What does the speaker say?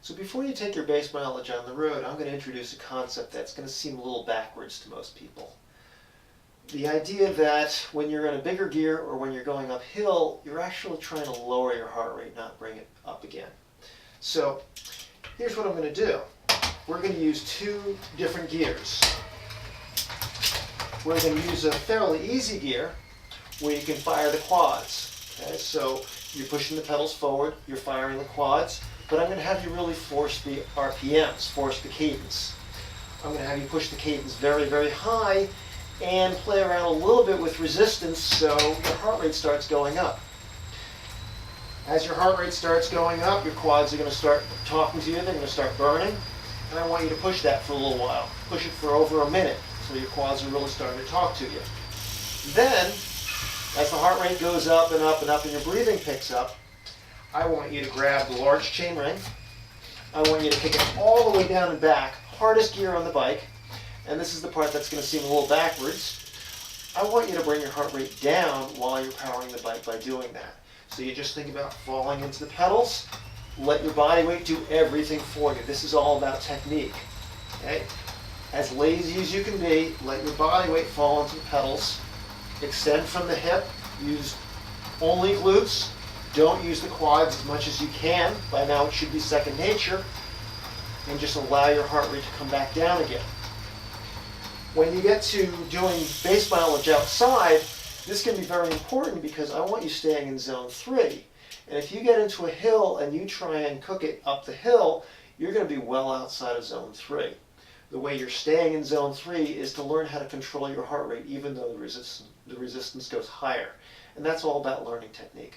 So before you take your base mileage on the road, I'm going to introduce a concept that's going to seem a little backwards to most people. The idea that when you're in a bigger gear or when you're going uphill, you're actually trying to lower your heart rate, not bring it up again. So here's what I'm going to do. We're going to use two different gears. We're going to use a fairly easy gear where you can fire the quads. Okay? So you're pushing the pedals forward, you're firing the quads, but I'm going to have you really force the RPMs, force the cadence. I'm going to have you push the cadence very, very high and play around a little bit with resistance so your heart rate starts going up. As your heart rate starts going up, your quads are going to start talking to you, they're going to start burning, and I want you to push that for a little while. Push it for over a minute so your quads are really starting to talk to you. Then, as the heart rate goes up and up and up and your breathing picks up, I want you to grab the large chain ring. I want you to kick it all the way down and back, hardest gear on the bike, and this is the part that's going to seem a little backwards. I want you to bring your heart rate down while you're powering the bike by doing that. So you just think about falling into the pedals, let your body weight do everything for you. This is all about technique. Okay? As lazy as you can be, let your body weight fall into the pedals, extend from the hip, use only glutes, don't use the quads as much as you can. By now it should be second nature, and just allow your heart rate to come back down again. When you get to doing base mileage outside, this can be very important because I want you staying in zone 3. And if you get into a hill and you try and cook it up the hill, you're going to be well outside of zone 3. The way you're staying in zone 3 is to learn how to control your heart rate even though the resistance goes higher. And that's all about learning technique.